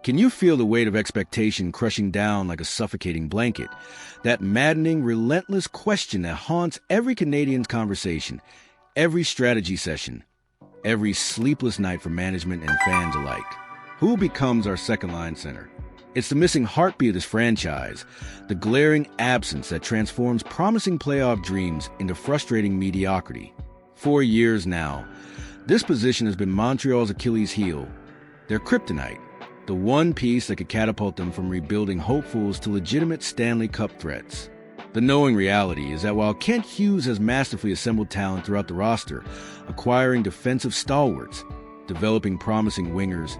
Can you feel the weight of expectation crushing down like a suffocating blanket? That maddening, relentless question that haunts every Canadiens conversation, every strategy session, every sleepless night for management and fans alike. Who becomes our second-line center? It's the missing heartbeat of this franchise, the glaring absence that transforms promising playoff dreams into frustrating mediocrity. 4 years now, this position has been Montreal's Achilles heel, their kryptonite, the one piece that could catapult them from rebuilding hopefuls to legitimate Stanley Cup threats. The knowing reality is that while Kent Hughes has masterfully assembled talent throughout the roster, acquiring defensive stalwarts, developing promising wingers,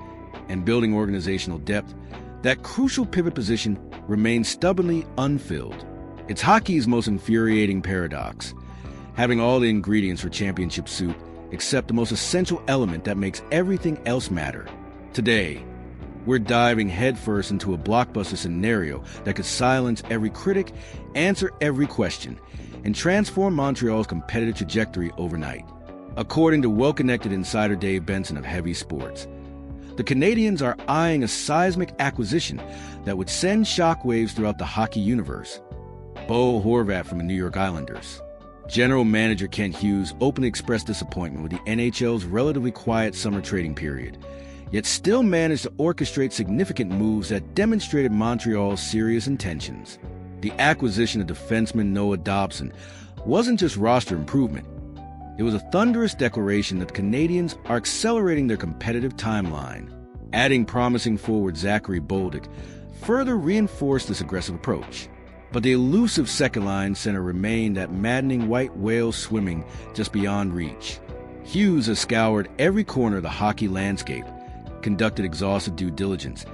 and building organizational depth, that crucial pivot position remains stubbornly unfilled. It's hockey's most infuriating paradox, having all the ingredients for championship soup except the most essential element that makes everything else matter. Today, we're diving headfirst into a blockbuster scenario that could silence every critic, answer every question, and transform Montreal's competitive trajectory overnight. According to well-connected insider Dave Benson of Heavy Sports, the Canadiens are eyeing a seismic acquisition that would send shockwaves throughout the hockey universe. Bo Horvat from the New York Islanders. General Manager Kent Hughes openly expressed disappointment with the NHL's relatively quiet summer trading period, yet still managed to orchestrate significant moves that demonstrated Montreal's serious intentions. The acquisition of defenseman Noah Dobson wasn't just roster improvement. It was a thunderous declaration that the Canadiens are accelerating their competitive timeline. Adding promising forward Zachary Bolduc further reinforced this aggressive approach. But the elusive second-line center remained that maddening white whale swimming just beyond reach. Hughes has scoured every corner of the hockey landscape, conducted exhaustive due diligence,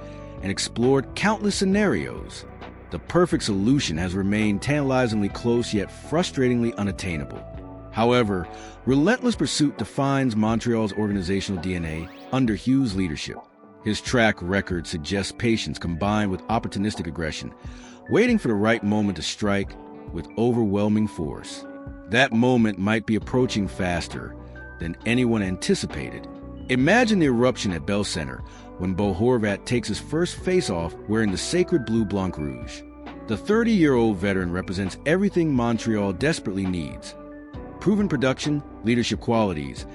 and explored countless scenarios. The perfect solution has remained tantalizingly close yet frustratingly unattainable. However, relentless pursuit defines Montreal's organizational DNA under Hughes' leadership. His track record suggests patience combined with opportunistic aggression, waiting for the right moment to strike with overwhelming force. That moment might be approaching faster than anyone anticipated. Imagine the eruption at Bell Center when Bo Horvat takes his first face-off wearing the sacred blue Blanc Rouge. The 30-year-old veteran represents everything Montreal desperately needs: proven production, leadership qualities,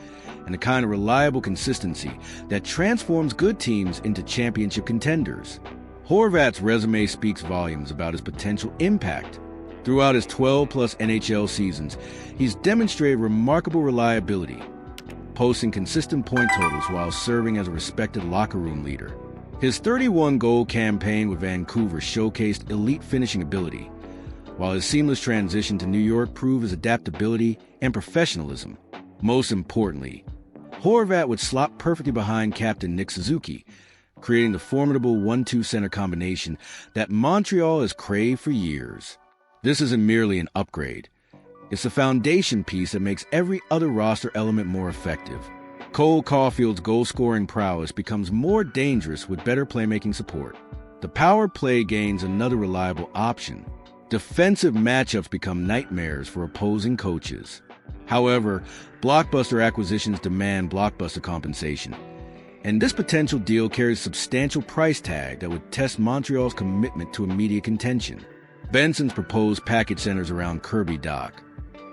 and the kind of reliable consistency that transforms good teams into championship contenders. Horvat's resume speaks volumes about his potential impact. Throughout his 12-plus NHL seasons, he's demonstrated remarkable reliability, posting consistent point totals while serving as a respected locker room leader. His 31-goal campaign with Vancouver showcased elite finishing ability, while his seamless transition to New York proved his adaptability and professionalism. Most importantly, Horvat would slot perfectly behind captain Nick Suzuki, creating the formidable 1-2 center combination that Montreal has craved for years. This isn't merely an upgrade. It's the foundation piece that makes every other roster element more effective. Cole Caulfield's goal-scoring prowess becomes more dangerous with better playmaking support. The power play gains another reliable option. Defensive matchups become nightmares for opposing coaches. However, blockbuster acquisitions demand blockbuster compensation, and this potential deal carries a substantial price tag that would test Montreal's commitment to immediate contention. Benson's proposed package centers around Kirby Dach,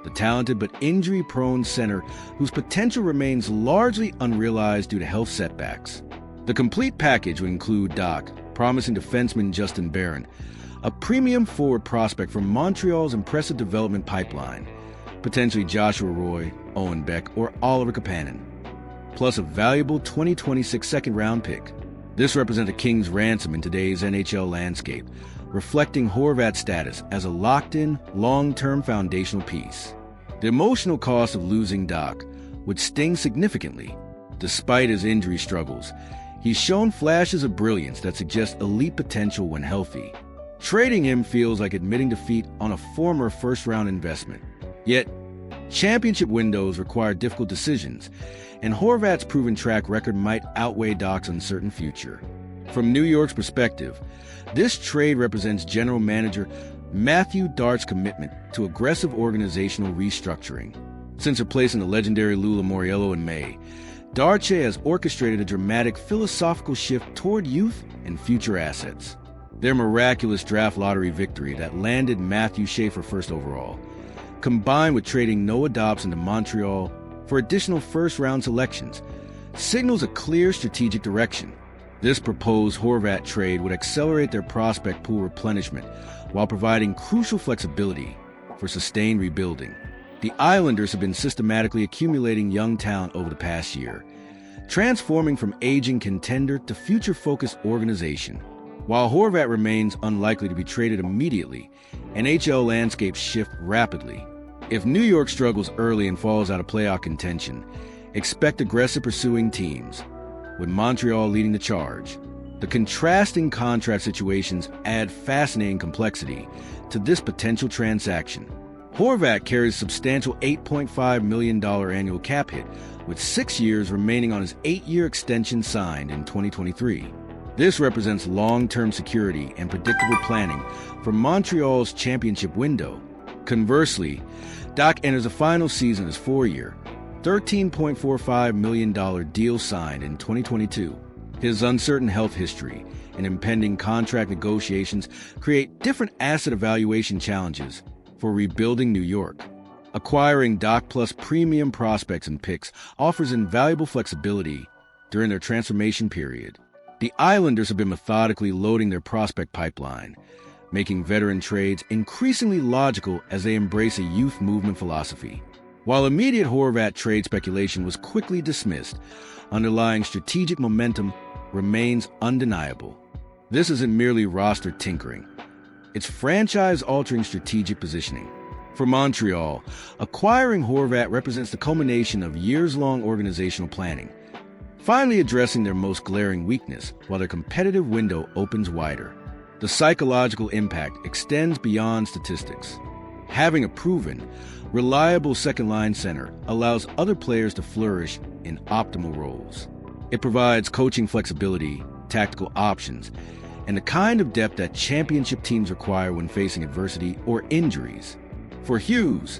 the talented but injury-prone center whose potential remains largely unrealized due to health setbacks. The complete package would include Dach, promising defenseman Justin Barron, a premium forward prospect from Montreal's impressive development pipeline, potentially Joshua Roy, Owen Beck, or Oliver Kapanen, plus a valuable 2026 second-round pick. This represents a king's ransom in today's NHL landscape, reflecting Horvat's status as a locked-in, long-term foundational piece. The emotional cost of losing Dach would sting significantly. Despite his injury struggles, he's shown flashes of brilliance that suggest elite potential when healthy. Trading him feels like admitting defeat on a former first-round investment. Yet, championship windows require difficult decisions, and Horvat's proven track record might outweigh Dach's uncertain future. From New York's perspective, this trade represents General Manager Matthew Dart's commitment to aggressive organizational restructuring. Since replacing the legendary Lou Lamoriello in May, Darche has orchestrated a dramatic philosophical shift toward youth and future assets. Their miraculous draft lottery victory that landed Matthew Schaefer first overall, combined with trading Noah Dobson to Montreal for additional first-round selections, signals a clear strategic direction. This proposed Horvat trade would accelerate their prospect pool replenishment while providing crucial flexibility for sustained rebuilding. The Islanders have been systematically accumulating young talent over the past year, transforming from aging contender to future-focused organization. While Horvat remains unlikely to be traded immediately, NHL landscapes shift rapidly. If New York struggles early and falls out of playoff contention, expect aggressive pursuing teams, with Montreal leading the charge. The contrasting contract situations add fascinating complexity to this potential transaction. Horvat carries a substantial $8.5 million annual cap hit, with 6 years remaining on his 8-year extension signed in 2023. This represents long-term security and predictable planning for Montreal's championship window. Conversely, Doc enters the final season as 4-year, $13.45 million deal signed in 2022. His uncertain health history and impending contract negotiations create different asset evaluation challenges for rebuilding New York. Acquiring Doc plus premium prospects and picks offers invaluable flexibility during their transformation period. The Islanders have been methodically loading their prospect pipeline, making veteran trades increasingly logical as they embrace a youth movement philosophy. While immediate Horvat trade speculation was quickly dismissed, underlying strategic momentum remains undeniable. This isn't merely roster tinkering. It's franchise-altering strategic positioning. For Montreal, acquiring Horvat represents the culmination of years-long organizational planning, finally addressing their most glaring weakness while their competitive window opens wider. The psychological impact extends beyond statistics. Having a proven, reliable second-line center allows other players to flourish in optimal roles. It provides coaching flexibility, tactical options, and the kind of depth that championship teams require when facing adversity or injuries. For Hughes,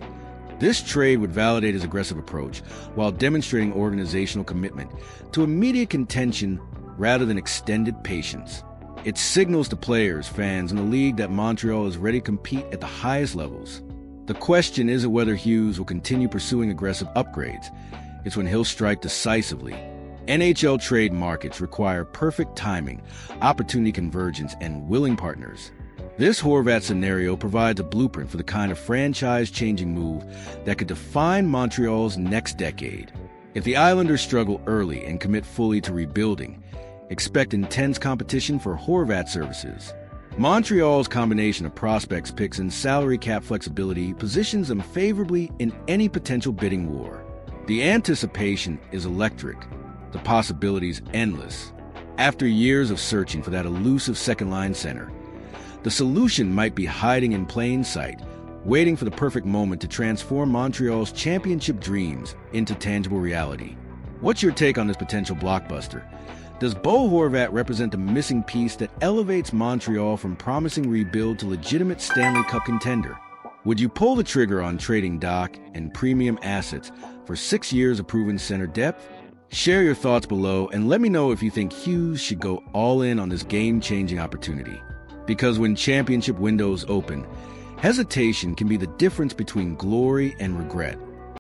this trade would validate his aggressive approach while demonstrating organizational commitment to immediate contention rather than extended patience. It signals to players, fans, and the league that Montreal is ready to compete at the highest levels. The question isn't whether Hughes will continue pursuing aggressive upgrades. It's when he'll strike decisively. NHL trade markets require perfect timing, opportunity convergence, and willing partners. This Horvat scenario provides a blueprint for the kind of franchise-changing move that could define Montreal's next decade. If the Islanders struggle early and commit fully to rebuilding, expect intense competition for Horvat services. Montreal's combination of prospects, picks, and salary cap flexibility positions them favorably in any potential bidding war. The anticipation is electric, the possibilities endless. After years of searching for that elusive second-line center, the solution might be hiding in plain sight, waiting for the perfect moment to transform Montreal's championship dreams into tangible reality. What's your take on this potential blockbuster? Does Bo Horvat represent the missing piece that elevates Montreal from promising rebuild to legitimate Stanley Cup contender? Would you pull the trigger on trading Doc and premium assets for 6 years of proven center depth? Share your thoughts below and let me know if you think Hughes should go all in on this game-changing opportunity. Because when championship windows open, hesitation can be the difference between glory and regret.